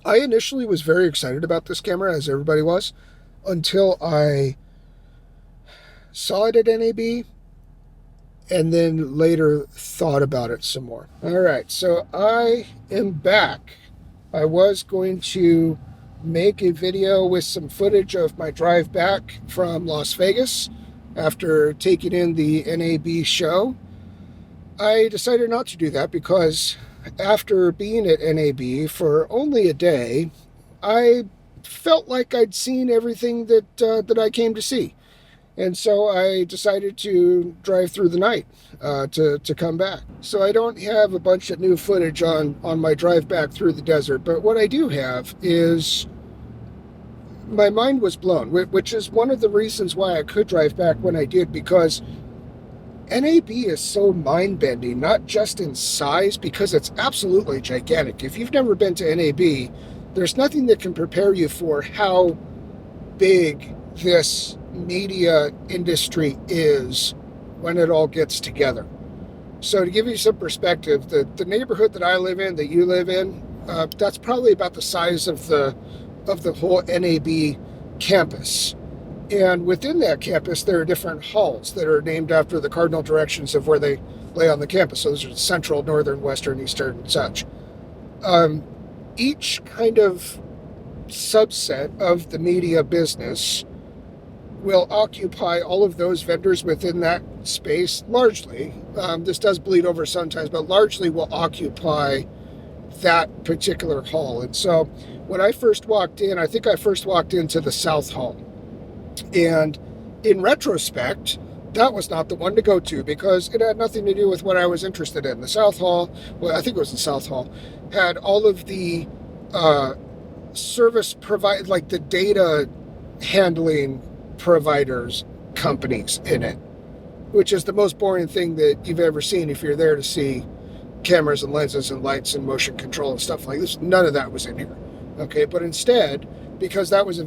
I initially was very excited about this camera, as everybody was, until I saw it at NAB and then later thought about it some more. All right, so I am back. I was going to make a video with some footage of my drive back from Las Vegas after taking in the NAB show. I decided not to do that because after being at NAB for only a day, I felt like I'd seen everything that I came to see. And so I decided to drive through the night to come back. So I don't have a bunch of new footage on my drive back through the desert, but what I do have is my mind was blown, which is one of the reasons why I could drive back when I did, because NAB is so mind-bending, not just in size, because it's absolutely gigantic. If you've never been to NAB, there's nothing that can prepare you for how big this media industry is when it all gets together. So to give you some perspective, the neighborhood that I live in, that you live in, that's probably about the size of the whole NAB campus. And within that campus, there are different halls that are named after the cardinal directions of where they lay on the campus. So those are central, northern, western, eastern, and such. Each kind of subset of the media business will occupy all of those vendors within that space, largely. This does bleed over sometimes, but largely will occupy that particular hall. And so when I first walked in, I think I first walked into the South Hall. And in retrospect, that was not the one to go to because it had nothing to do with what I was interested in. The South Hall, well, I think it was the South Hall, had all of the service provide, like the data handling providers companies in it, which is the most boring thing that you've ever seen if you're there to see cameras and lenses and lights and motion control and stuff like this. None of that was in here. Okay, but instead, because that was a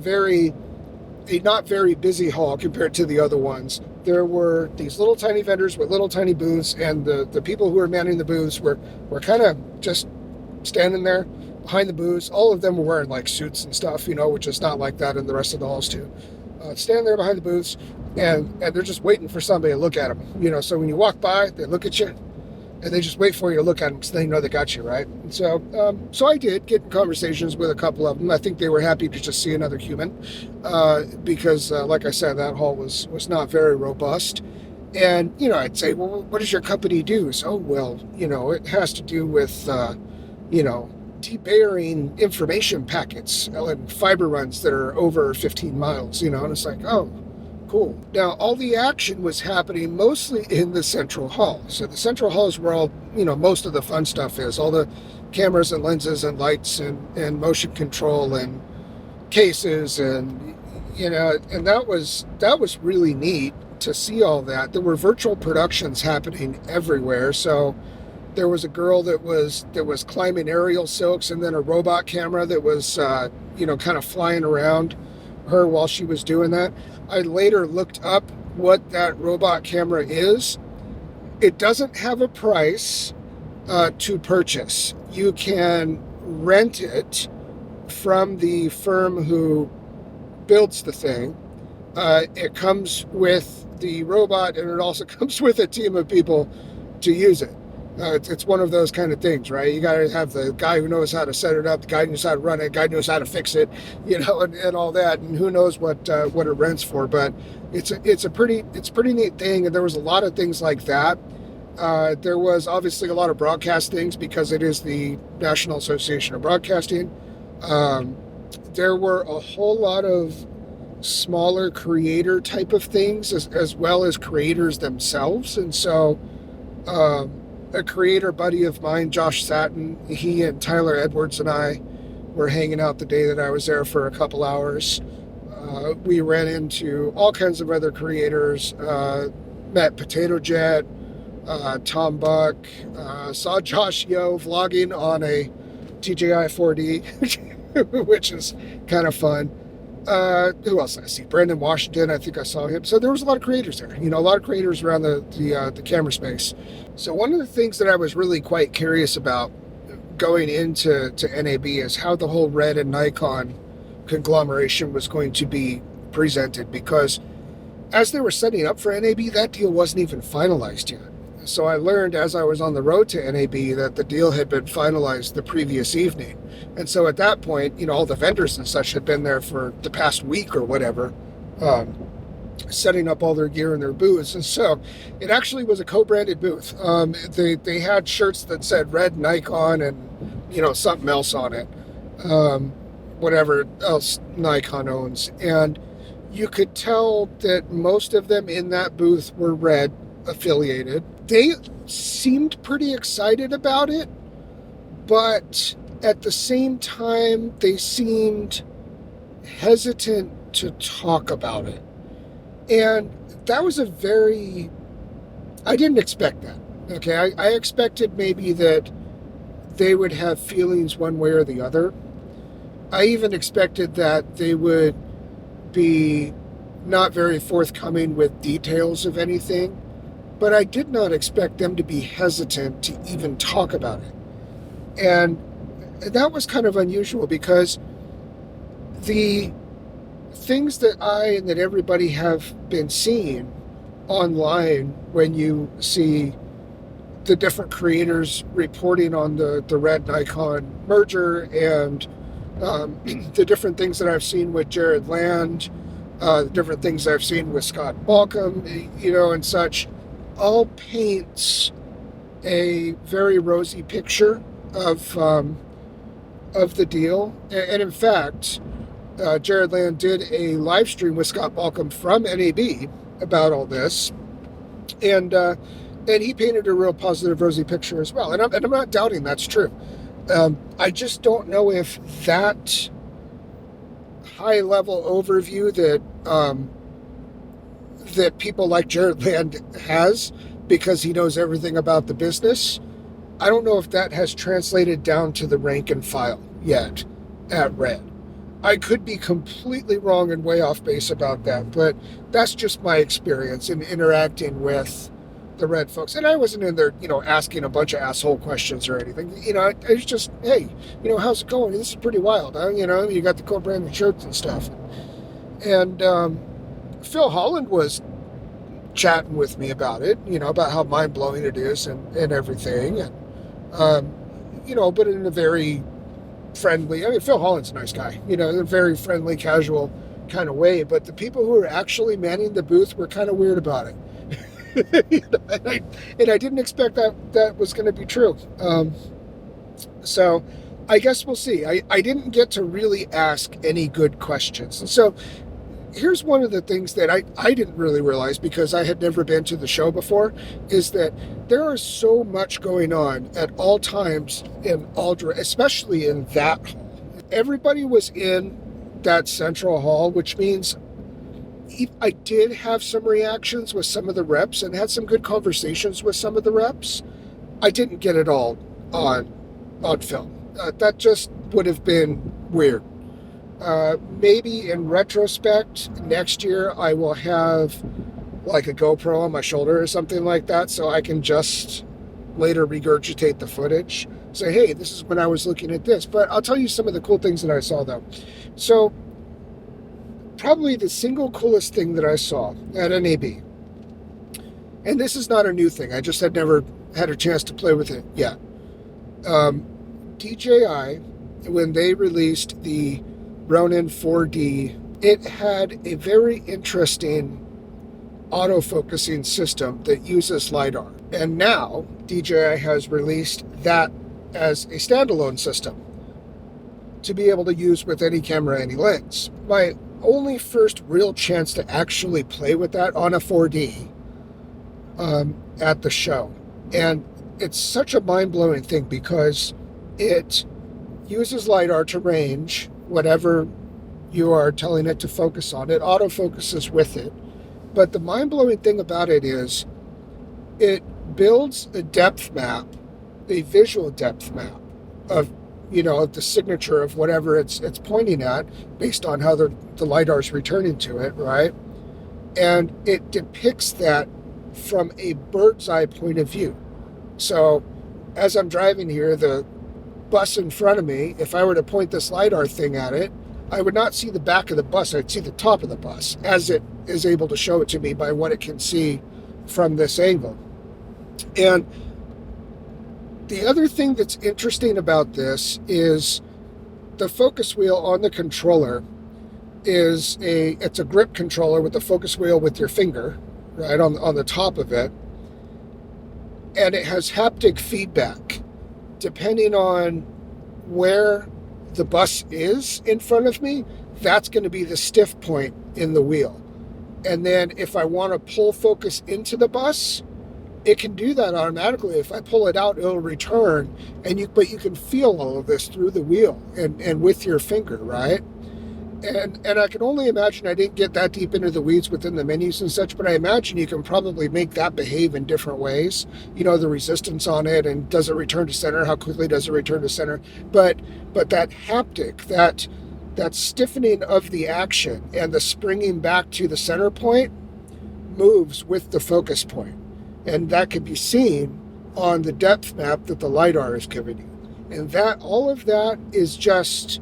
not very busy hall compared to the other ones, there were these little tiny vendors with little tiny booths, and the people who were manning the booths were kind of just standing there behind the booths. All of them were wearing like suits and stuff, which is not like that in the rest of the halls too. Standing there behind the booths, and they're just waiting for somebody to look at them. So when you walk by, they look at you, and they just wait for you to look at them so they know they got you, right? And so I did get in conversations with a couple of them. I think they were happy to just see another human because, like I said, that hall was not very robust. And, I'd say, well, what does your company do? So, well, it has to do with, deburying information packets and fiber runs that are over 15 miles, and it's like, oh, cool. Now, all the action was happening mostly in the central hall. So the central hall is where all, most of the fun stuff is. All the cameras and lenses and lights and motion control and cases and, and that was really neat to see all that. There were virtual productions happening everywhere. So there was a girl that was climbing aerial silks, and then a robot camera that was, kind of flying around her while she was doing that. I later looked up what that robot camera is. It doesn't have a price to purchase. You can rent it from the firm who builds the thing. It comes with the robot, and it also comes with a team of people to use it. It's one of those kind of things, right? You got to have the guy who knows how to set it up, the guy who knows how to run it, the guy who knows how to fix it, and all that. And who knows what it rents for? But it's a pretty neat thing. And there was a lot of things like that. There was obviously a lot of broadcast things because it is the National Association of Broadcasting. There were a whole lot of smaller creator type of things as well as creators themselves, and so. A creator buddy of mine, Josh Satin, he and Tyler Edwards and I were hanging out the day that I was there for a couple hours. We ran into all kinds of other creators, met Potato Jet, Tom Buck, saw Josh Yo vlogging on a DJI 4D, which is kind of fun. Who else did I see? Brandon Washington, I think I saw him. So there was a lot of creators there, a lot of creators around the camera space. So one of the things that I was really quite curious about going into NAB is how the whole Red and Nikon conglomeration was going to be presented, because as they were setting up for NAB, that deal wasn't even finalized yet. So I learned as I was on the road to NAB that the deal had been finalized the previous evening. And so at that point, you know, all the vendors and such had been there for the past week or whatever, setting up all their gear in their booths. And so it actually was a co-branded booth. They had shirts that said Red Nikon and, you know, something else on it, whatever else Nikon owns. And you could tell that most of them in that booth were Red affiliated. They seemed pretty excited about it, but at the same time, they seemed hesitant to talk about it. And that was I didn't expect that. Okay, I expected maybe that they would have feelings one way or the other. I even expected that they would be not very forthcoming with details of anything, but I did not expect them to be hesitant to even talk about it. And that was kind of unusual, because the things that I and that everybody have been seeing online when you see the different creators reporting on the Red Nikon merger, and the different things that I've seen with Jared Land, the different things I've seen with Scott Balcom, you know, and such, all paints a very rosy picture of the deal. And in fact, Jared Land did a live stream with Scott Balcom from NAB about all this, and he painted a real positive, rosy picture as well. And I'm not doubting that's true. I just don't know if that high-level overview that people like Jared Land has, because he knows everything about the business, I don't know if that has translated down to the rank and file yet at Red. I could be completely wrong and way off base about that, but that's just my experience in interacting with the Red folks. And I wasn't in there, you know, asking a bunch of asshole questions or anything. You know, I was just, hey, you know, how's it going? This is pretty wild, huh? You know, you got the co-branded shirts and stuff. And Phil Holland was chatting with me about it, you know, about how mind-blowing it is and everything. And, you know, but in a very friendly, I mean, Phil Holland's a nice guy, you know, in a very friendly, casual kind of way. But the people who were actually manning the booth were kind of weird about it. You know, and I didn't expect that was going to be true. So I guess we'll see. I didn't get to really ask any good questions. And so here's one of the things that I didn't really realize, because I had never been to the show before, is that there is so much going on at all times in Aldra, especially in that hall. Everybody was in that central hall, which means I did have some reactions with some of the reps and had some good conversations with some of the reps. I didn't get it all on film. That just would have been weird. Maybe in retrospect, next year I will have like a GoPro on my shoulder or something like that, so I can just later regurgitate the footage. Say, hey, this is when I was looking at this. But I'll tell you some of the cool things that I saw, though. So probably the single coolest thing that I saw at NAB, and this is not a new thing, I just had never had a chance to play with it yet. DJI, when they released the Ronin 4D, it had a very interesting autofocusing system that uses LiDAR. And now DJI has released that as a standalone system to be able to use with any camera, any lens. My only first real chance to actually play with that on a 4D at the show. And it's such a mind-blowing thing, because it uses LiDAR to range whatever you are telling it to focus on. It autofocuses with it. But the mind-blowing thing about it is it builds a depth map, a visual depth map of, you know, of the signature of whatever it's pointing at based on how the LiDAR is returning to it, right? And it depicts that from a bird's eye point of view. So as I'm driving here, the bus in front of me, if I were to point this LiDAR thing at it, I would not see the back of the bus. I'd see the top of the bus, as it is able to show it to me by what it can see from this angle. And the other thing that's interesting about this is the focus wheel on the controller it's a grip controller with the focus wheel with your finger, right, on the top of it. And it has haptic feedback. Depending on where the bus is in front of me, that's going to be the stiff point in the wheel. And then if I want to pull focus into the bus, it can do that automatically. If I pull it out, it'll return. But you can feel all of this through the wheel and with your finger, right? And I can only imagine, I didn't get that deep into the weeds within the menus and such, but I imagine you can probably make that behave in different ways. You know, the resistance on it, and does it return to center? How quickly does it return to center? But that haptic, that stiffening of the action and the springing back to the center point moves with the focus point. And that can be seen on the depth map that the LiDAR is giving you. And that all of that is just,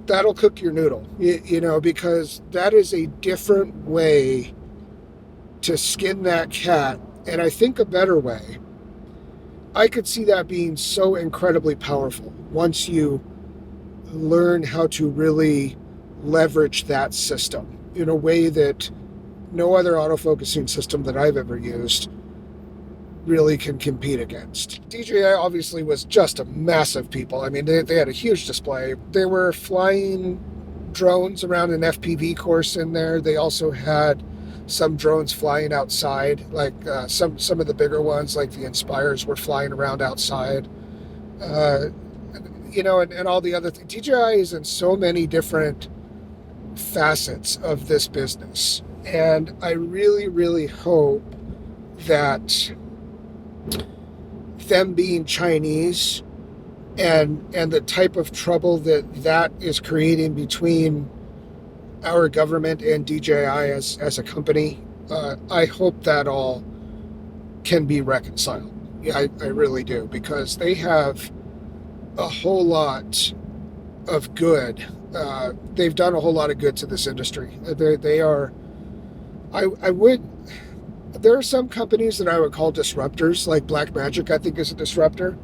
that'll cook your noodle, you know, because that is a different way to skin that cat. And I think a better way. I could see that being so incredibly powerful once you learn how to really leverage that system in a way that no other autofocusing system that I've ever used really can compete against. DJI obviously was just a massive people. I mean, they had a huge display. They were flying drones around an FPV course in there. They also had some drones flying outside, like some of the bigger ones, like the Inspires, were flying around outside. You know, and all the other things. DJI is in so many different facets of this business. And I really, really hope that them being Chinese and the type of trouble that is creating between our government and DJI as a company, I hope that all can be reconciled. Yeah, I really do, because they have a whole lot of good. They've done a whole lot of good to this industry. They are, there are some companies that I would call disruptors, like Blackmagic, I think, is a disruptor.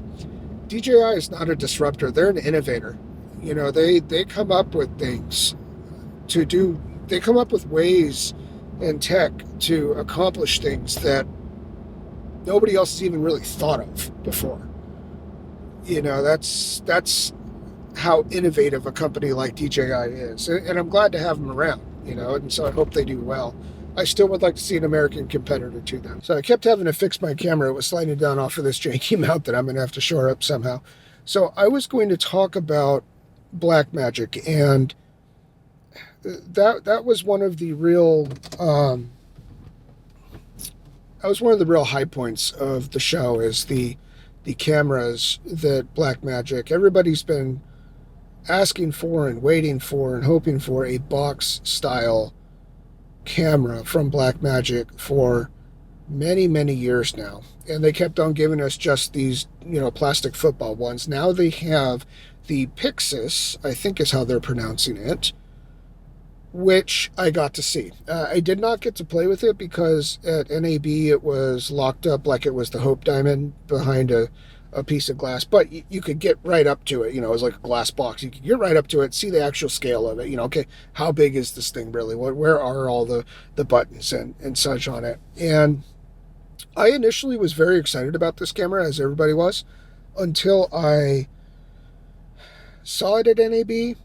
DJI is not a disruptor. They're an innovator. You know, they come up with things to do. They come up with ways and tech to accomplish things that nobody else has even really thought of before. You know, that's how innovative a company like DJI is. And I'm glad to have them around, you know, and so I hope they do well. I still would like to see an American competitor to them. So I kept having to fix my camera. It was sliding down off of this janky mount that I'm going to have to shore up somehow. So I was going to talk about Blackmagic, and that was one of the real high points of the show, is the cameras that Blackmagic, everybody's been asking for and waiting for and hoping for a box style camera from Blackmagic for many, many years now. And they kept on giving us just these, you know, plastic football ones. Now they have the Pyxis, I think is how they're pronouncing it, which I got to see. I did not get to play with it because at NAB it was locked up like it was the Hope Diamond behind a piece of glass, but you could get right up to it. You know, it was like a glass box. You could get right up to it, see the actual scale of it. You know, okay, how big is this thing really? Where are all the buttons and such on it? And I initially was very excited about this camera, as everybody was, until I saw it at NAB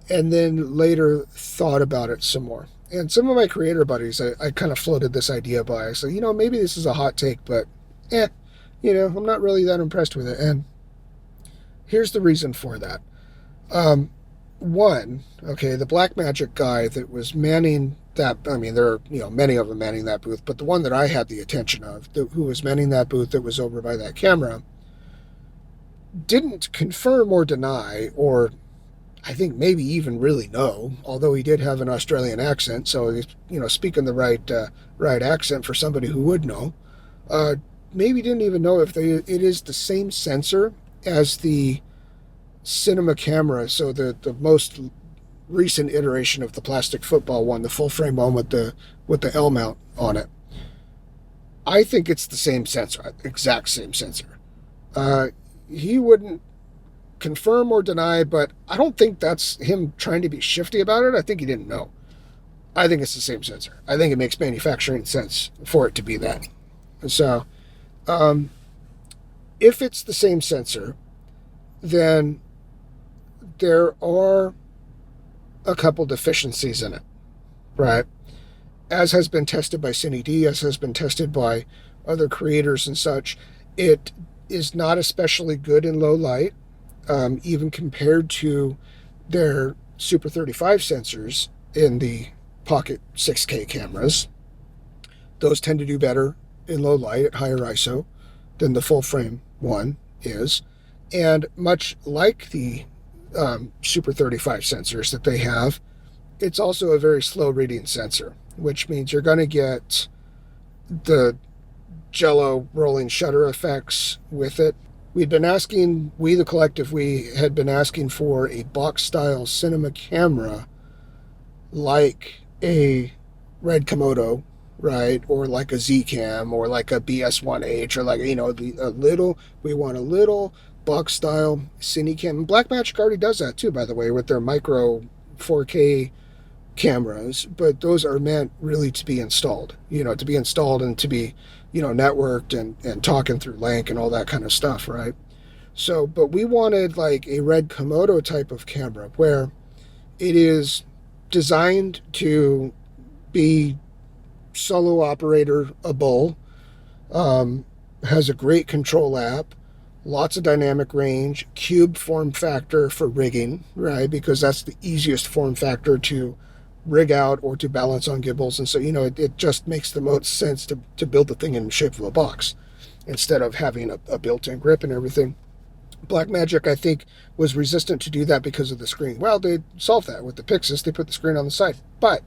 and then later thought about it some more. And some of my creator buddies, I kind of floated this idea by. I said, you know, maybe this is a hot take, but you know, I'm not really that impressed with it. And here's the reason for that. One, okay, the Blackmagic guy that was manning that, I mean, there are, you know, many of them manning that booth, but the one that I had the attention of, who was manning that booth that was over by that camera, didn't confirm or deny, or I think maybe even really know, although he did have an Australian accent, so he's, you know, speaking the right accent for somebody who would know. Maybe didn't even know if it is the same sensor as the cinema camera, so the most recent iteration of the plastic football one, the full frame one with the L mount on it. I think it's the same sensor, exact same sensor. He wouldn't confirm or deny, but I don't think that's him trying to be shifty about it. I think he didn't know. I think it's the same sensor. I think it makes manufacturing sense for it to be that. So, if it's the same sensor, then there are a couple deficiencies in it, right? As has been tested by CineD, as has been tested by other creators and such, it is not especially good in low light, even compared to their Super 35 sensors in the Pocket 6K cameras. Those tend to do better in low light at higher ISO than the full frame one is. And much like the Super 35 sensors that they have, it's also a very slow reading sensor, which means you're going to get the jello rolling shutter effects with it. We'd been asking, the collective, we had been asking for a box style cinema camera like a Red Komodo, right? Or like a Z-Cam or like a BS1H or like, we want a little box style Cinecam. Blackmagic already does that too, by the way, with their micro 4K cameras, but those are meant really to be installed, to be installed and to be, networked and talking through link and all that kind of stuff, right? So, but we wanted like a Red Komodo type of camera where it is designed to be solo operatorable, has a great control app, lots of dynamic range, cube form factor for rigging, right? Because that's the easiest form factor to rig out or to balance on gimbals. And so, it just makes the most sense to build the thing in the shape of a box instead of having a built-in grip and everything. Blackmagic, I think, was resistant to do that because of the screen. Well, they solved that with the Pyxis. They put the screen on the side, but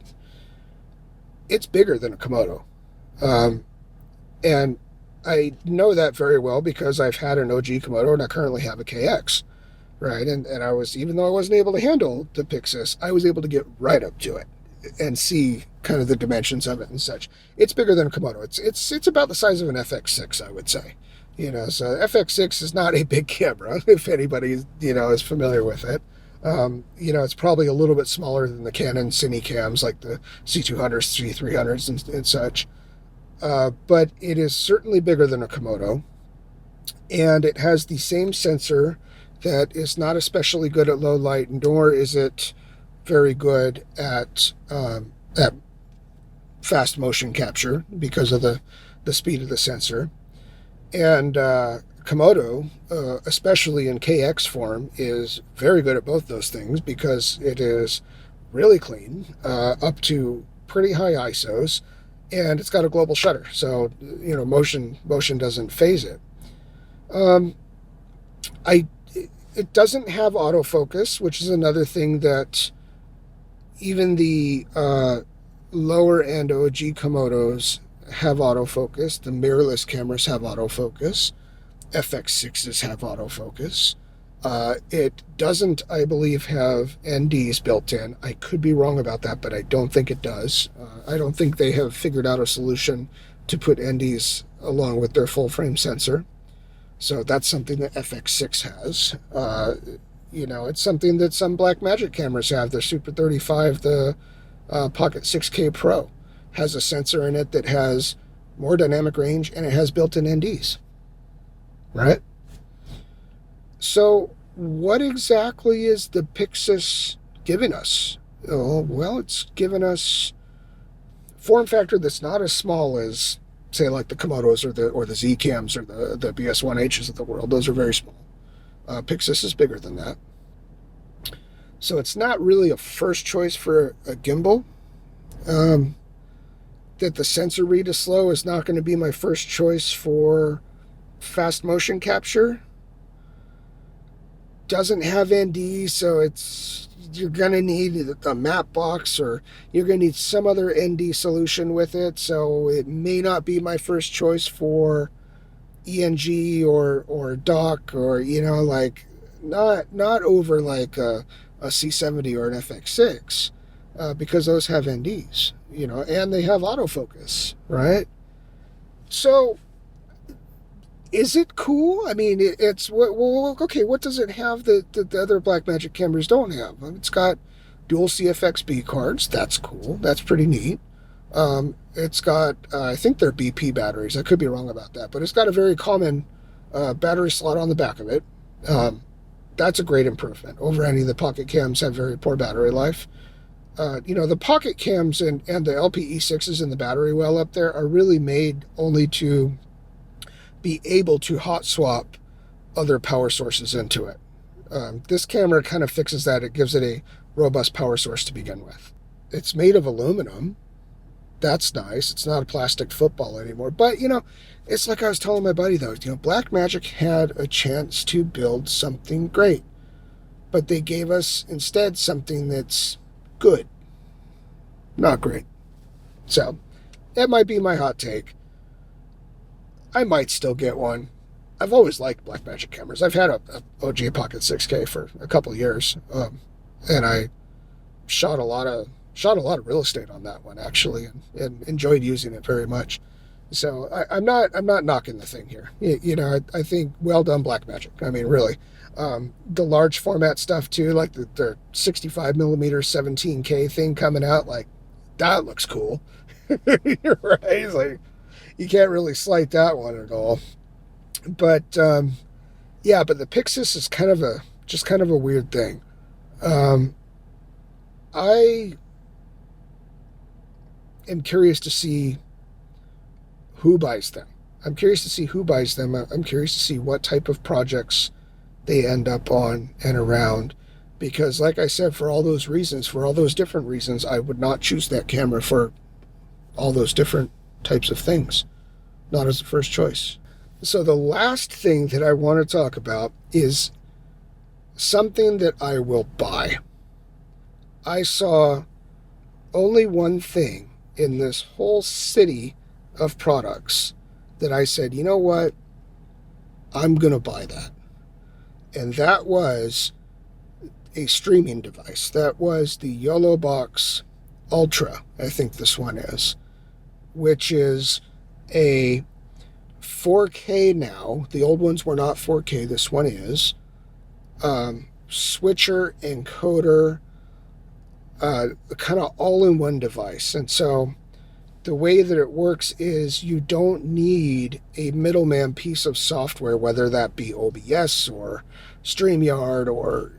it's bigger than a Komodo. And I know that very well because I've had an OG Komodo and I currently have a KX, right? And I was, even though I wasn't able to handle the Pyxis, I was able to get right up to it and see kind of the dimensions of it and such. It's bigger than a Komodo. It's about the size of an FX6, I would say. So FX6 is not a big camera, if anybody, is familiar with it. It's probably a little bit smaller than the Canon Cinecams, like the C200s, C300s, and such. But it is certainly bigger than a Komodo. And it has the same sensor that is not especially good at low light, nor is it very good at fast motion capture because of the speed of the sensor. And Komodo, especially in KX form, is very good at both those things because it is really clean, up to pretty high ISOs, and it's got a global shutter, so motion doesn't phase it. It doesn't have autofocus, which is another thing that even the lower end OG Komodos have autofocus. The mirrorless cameras have autofocus. FX6s have autofocus. It doesn't, I believe, have NDs built in. I could be wrong about that, but I don't think it does. I don't think they have figured out a solution to put NDs along with their full frame sensor. So that's something that FX6 has. It's something that some Blackmagic cameras have. The Super 35, the Pocket 6K Pro, has a sensor in it that has more dynamic range and it has built-in NDs, right? So what exactly is the Pyxis giving us? Oh, well, it's given us form factor that's not as small as, say, like the Komodos or the Z-Cams or the BS1Hs of the world. Those are very small. Pyxis is bigger than that. So it's not really a first choice for a gimbal. That the sensor read is slow is not going to be my first choice for fast motion capture. Doesn't have ND, so you're going to need a map box or you're going to need some other ND solution with it. So it may not be my first choice for ENG or dock, or like not over like a C70 or an FX6, because those have NDs, and they have autofocus, right? So is it cool? I mean, it's well, okay. What does it have that the other Blackmagic cameras don't have? It's got dual CFXB cards. That's cool. That's pretty neat. It's got, I think they're BP batteries. I could be wrong about that, but it's got a very common battery slot on the back of it. That's a great improvement over any of the pocket cams have very poor battery life. The pocket cams and the LPE6s in the battery well up there are really made only to be able to hot swap other power sources into it. This camera kind of fixes that. It gives it a robust power source to begin with. It's made of aluminum. That's nice. It's not a plastic football anymore. But, it's like I was telling my buddy, though. Blackmagic had a chance to build something great. But they gave us, instead, something that's good. Not great. So, that might be my hot take. I might still get one. I've always liked Blackmagic cameras. I've had a OG Pocket 6K for a couple years. And I shot a lot of real estate on that one, actually, and enjoyed using it very much. So I'm not knocking the thing here. I think well done, Blackmagic. I mean, really, the large format stuff too, like the 65 millimeter 17K thing coming out, like that looks cool. You're right. It's like you can't really slight that one at all. But yeah, but the Pyxis is kind of a weird thing. I am curious to see who buys them. I'm curious to see what type of projects they end up on and around. Because like I said, for all those different reasons, I would not choose that camera for all those different types of things. Not as a first choice. So the last thing that I want to talk about is something that I will buy. I saw only one thing in this whole city of products that I said, you know what? I'm going to buy that. And that was a streaming device. That was the YOLO Box Ultra, I think this one is, which is a 4K now. The old ones were not 4K. This one is. Switcher, encoder, kind of all-in-one device. And so the way that it works is you don't need a middleman piece of software, whether that be OBS or StreamYard or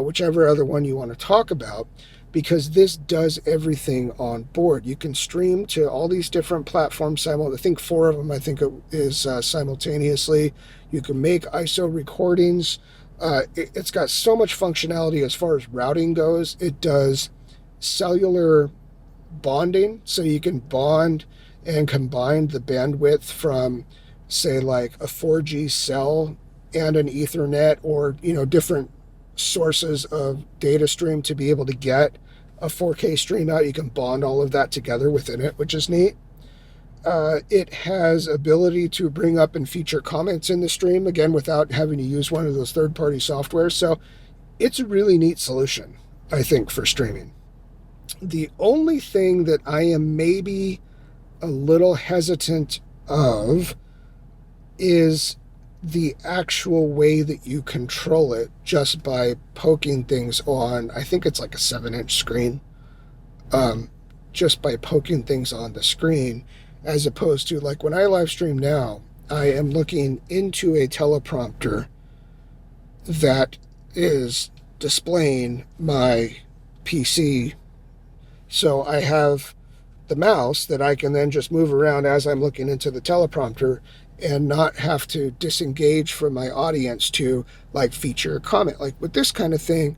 whichever other one you want to talk about, because this does everything on board. You can stream to all these different platforms I think 4 of them, I think it is simultaneously. You can make ISO recordings. It's got so much functionality as far as routing goes. It does cellular bonding, so you can bond and combine the bandwidth from, say, like a 4G cell and an Ethernet, or different sources of data stream to be able to get a 4K stream out. You can bond all of that together within it, which is neat. It has ability to bring up and feature comments in the stream, again, without having to use one of those third-party softwares. So it's a really neat solution, I think, for streaming. The only thing that I am maybe a little hesitant of is the actual way that you control it just by poking things on, I think it's like a 7-inch screen, just by poking things on the screen, as opposed to, like, when I live stream now, I am looking into a teleprompter that is displaying my PC. So I have the mouse that I can then just move around as I'm looking into the teleprompter and not have to disengage from my audience to, like, feature a comment. Like, with this kind of thing,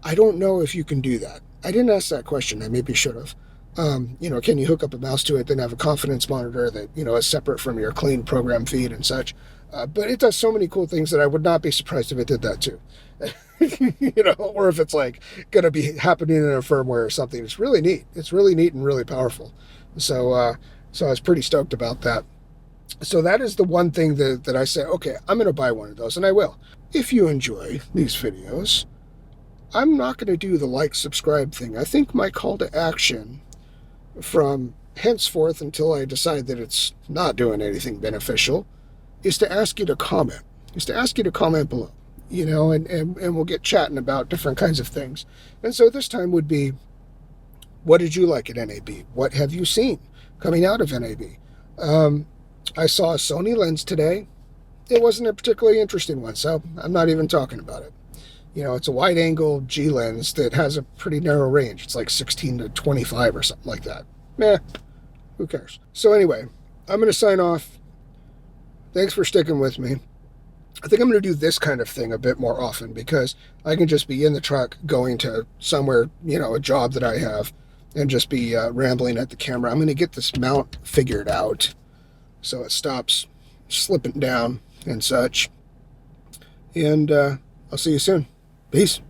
I don't know if you can do that. I didn't ask that question. I maybe should have. Can you hook up a mouse to it, then have a confidence monitor that, is separate from your clean program feed and such? But it does so many cool things that I would not be surprised if it did that too. Or if it's like going to be happening in a firmware or something. It's really neat. It's really neat and really powerful. So I was pretty stoked about that. So that is the one thing that I say, okay, I'm going to buy one of those, and I will. If you enjoy these videos, I'm not going to do the like, subscribe thing. I think my call to action from henceforth until I decide that it's not doing anything beneficial is to ask you to comment, below, and we'll get chatting about different kinds of things. And so this time would be, what did you like at NAB? What have you seen coming out of NAB? I saw a Sony lens today. It wasn't a particularly interesting one, so I'm not even talking about it. It's a wide angle G lens that has a pretty narrow range. It's like 16 to 25 or something like that. Meh, who cares? So anyway, I'm going to sign off. Thanks for sticking with me. I think I'm going to do this kind of thing a bit more often because I can just be in the truck going to somewhere, a job that I have, and just be rambling at the camera. I'm going to get this mount figured out so it stops slipping down and such. And I'll see you soon. Peace.